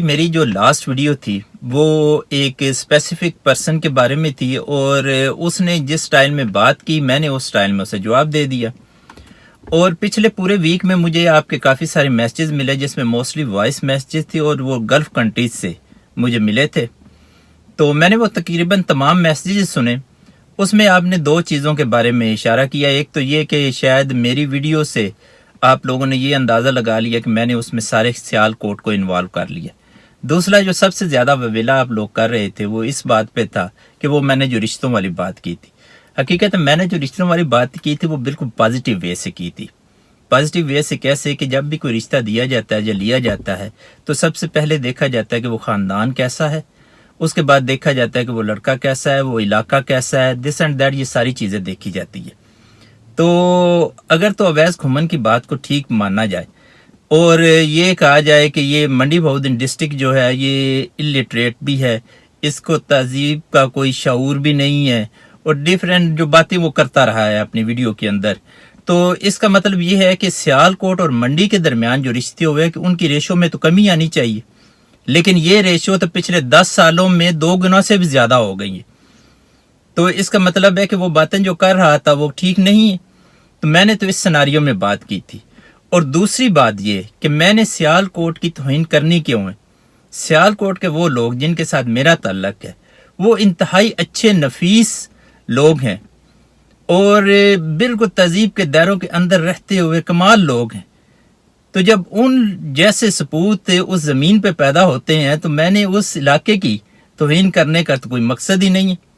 میری جو last video تھی وہ ایک اسپیسیفک پرسن کے بارے میں تھی اور اس نے جس سٹائل میں بات کی میں نے اس سٹائل میں اسے جواب دے دیا. اور پچھلے پورے ویک میں مجھے آپ کے کافی سارے میسیجز ملے جس میں موسٹلی وائس میسیجز تھی اور وہ گلف کنٹریز سے مجھے ملے تھے. تو میں نے وہ تقریباً تمام میسیجز سنے. اس میں آپ نے دو چیزوں کے بارے میں اشارہ کیا. ایک تو یہ کہ شاید میری ویڈیو سے آپ لوگوں نے یہ اندازہ لگا لیا کہ میں نے اس میں سارے سیال کوٹ کو انوالو کر لیا. دوسرا جو سب سے زیادہ وویلا آپ لوگ کر رہے تھے وہ اس بات پہ تھا کہ وہ میں نے جو رشتوں والی بات کی تھی. حقیقت میں نے جو رشتوں والی بات کی تھی وہ بالکل پازیٹیو وے سے کی تھی. پازیٹیو وے سے کیسے کہ جب بھی کوئی رشتہ دیا جاتا ہے یا لیا جاتا ہے تو سب سے پہلے دیکھا جاتا ہے کہ وہ خاندان کیسا ہے. اس کے بعد دیکھا جاتا ہے کہ وہ لڑکا کیسا ہے, وہ علاقہ کیسا ہے, دس اینڈ دیٹ, یہ ساری چیزیں دیکھی جاتی ہے. تو اگر تو اویس کھمن کی بات کو ٹھیک مانا جائے اور یہ کہا جائے کہ یہ منڈی بہودن ڈسٹرکٹ جو ہے یہ الٹریٹ بھی ہے, اس کو تہذیب کا کوئی شعور بھی نہیں ہے اور ڈیفرنٹ جو باتیں وہ کرتا رہا ہے اپنی ویڈیو کے اندر, تو اس کا مطلب یہ ہے کہ سیال کوٹ اور منڈی کے درمیان جو رشتے ہوئے کہ ان کی ریشو میں تو کمی آنی چاہیے, لیکن یہ ریشو تو پچھلے 10 سالوں میں 2 گنا سے بھی زیادہ ہو گئی ہے. تو اس کا مطلب ہے کہ وہ باتیں جو کر رہا تھا وہ ٹھیک نہیں ہے. تو میں نے تو اس سناریو میں بات کی تھی. اور دوسری بات یہ کہ میں نے سیال کوٹ کی توہین کرنی کیوں ہے. سیال کوٹ کے وہ لوگ جن کے ساتھ میرا تعلق ہے وہ انتہائی اچھے نفیس لوگ ہیں اور بالکل تہذیب کے دائروں کے اندر رہتے ہوئے کمال لوگ ہیں. تو جب ان جیسے سپوت اس زمین پہ پیدا ہوتے ہیں تو میں نے اس علاقے کی توہین کرنے کا تو کوئی مقصد ہی نہیں ہے.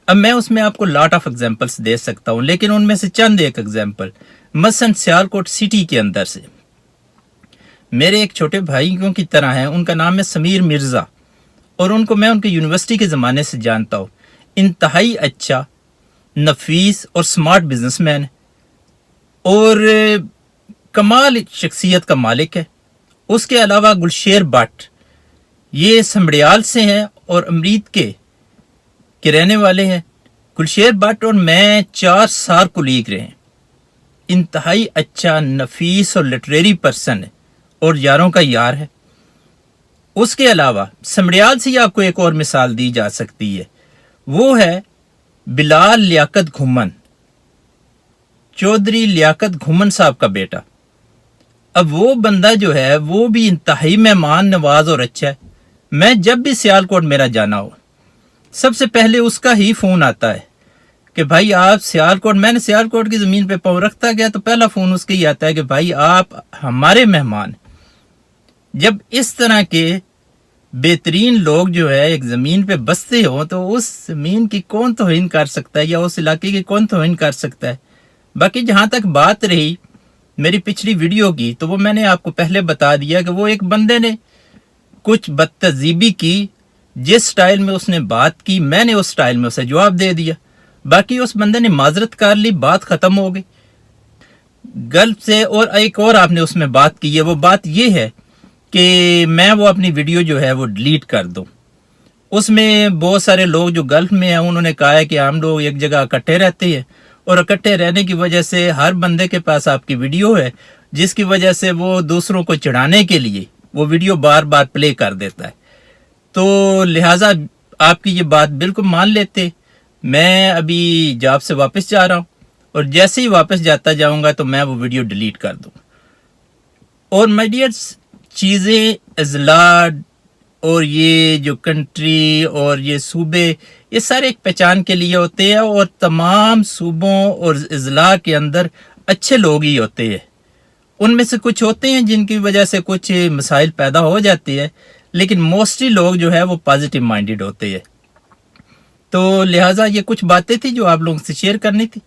اب میں اس میں آپ کو لاٹ آف ایگزامپلس دے سکتا ہوں, لیکن ان میں سے چند ایک ایگزامپل. مثلا سیال کوٹ سٹی کے اندر سے میرے ایک چھوٹے بھائیوں کی طرح ہیں, ان کا نام ہے سمیر مرزا اور ان کو میں ان کے یونیورسٹی کے زمانے سے جانتا ہوں. انتہائی اچھا نفیس اور سمارٹ بزنس مین ہے اور کمال شخصیت کا مالک ہے. اس کے علاوہ گلشیر بٹ یہ سمڑیال سے ہیں اور امرید کے رہنے والے ہیں. گلشیر بٹ اور میں 4 سال کولیگ رہے ہیں. انتہائی اچھا نفیس اور لٹریری پرسن ہے اور یاروں کا یار ہے. اس کے علاوہ سمڑیال سے آپ کو ایک اور مثال دی جا سکتی ہے, وہ ہے بلال لیاقت گھمن, چودھری لیاقت گھمن صاحب کا بیٹا. اب وہ بندہ جو ہے وہ بھی انتہائی مہمان نواز اور اچھا ہے. میں جب بھی سیال کوٹ میرا جانا ہو سب سے پہلے اس کا ہی فون آتا ہے کہ بھائی آپ سیال کوٹ, میں نے سیال کوٹ کی زمین پہ پاؤں رکھتا گیا تو پہلا فون اس کا ہی آتا ہے کہ بھائی آپ ہمارے مہمان. جب اس طرح کے بہترین لوگ جو ہے ایک زمین پہ بستے ہوں تو اس زمین کی کون توہین کر سکتا ہے یا اس علاقے کی کون توہین کر سکتا ہے. باقی جہاں تک بات رہی میری پچھلی ویڈیو کی تو وہ میں نے آپ کو پہلے بتا دیا کہ وہ ایک بندے نے کچھ بدتہذیبی کی, جس سٹائل میں اس نے بات کی میں نے اس سٹائل میں اسے جواب دے دیا. باقی اس بندے نے معذرت کر لی, بات ختم ہو گئی گلف سے. اور ایک اور آپ نے اس میں بات کی ہے, وہ بات یہ ہے کہ میں وہ اپنی ویڈیو جو ہے وہ ڈیلیٹ کر دوں. اس میں بہت سارے لوگ جو گلف میں ہیں انہوں نے کہا ہے کہ ہم لوگ ایک جگہ اکٹھے رہتے ہیں اور اکٹھے رہنے کی وجہ سے ہر بندے کے پاس آپ کی ویڈیو ہے جس کی وجہ سے وہ دوسروں کو چڑھانے کے لیے وہ ویڈیو بار بار پلے کر دیتا ہے. تو لہٰذا آپ کی یہ بات بالکل مان لیتے. میں ابھی جاب سے واپس جا رہا ہوں اور جیسے ہی واپس جاتا جاؤں گا تو میں وہ ویڈیو ڈیلیٹ کر دوں. اور مائی ڈیئرز, چیزیں اضلاع اور یہ جو کنٹری اور یہ صوبے یہ سارے ایک پہچان کے لیے ہوتے ہیں اور تمام صوبوں اور اضلاع کے اندر اچھے لوگ ہی ہوتے ہیں. ان میں سے کچھ ہوتے ہیں جن کی وجہ سے کچھ مسائل پیدا ہو جاتے ہیں, لیکن موسٹلی لوگ جو ہے وہ پازیٹیو مائنڈیڈ ہوتے ہیں. تو لہٰذا یہ کچھ باتیں تھی جو آپ لوگوں سے شیئر کرنی تھی.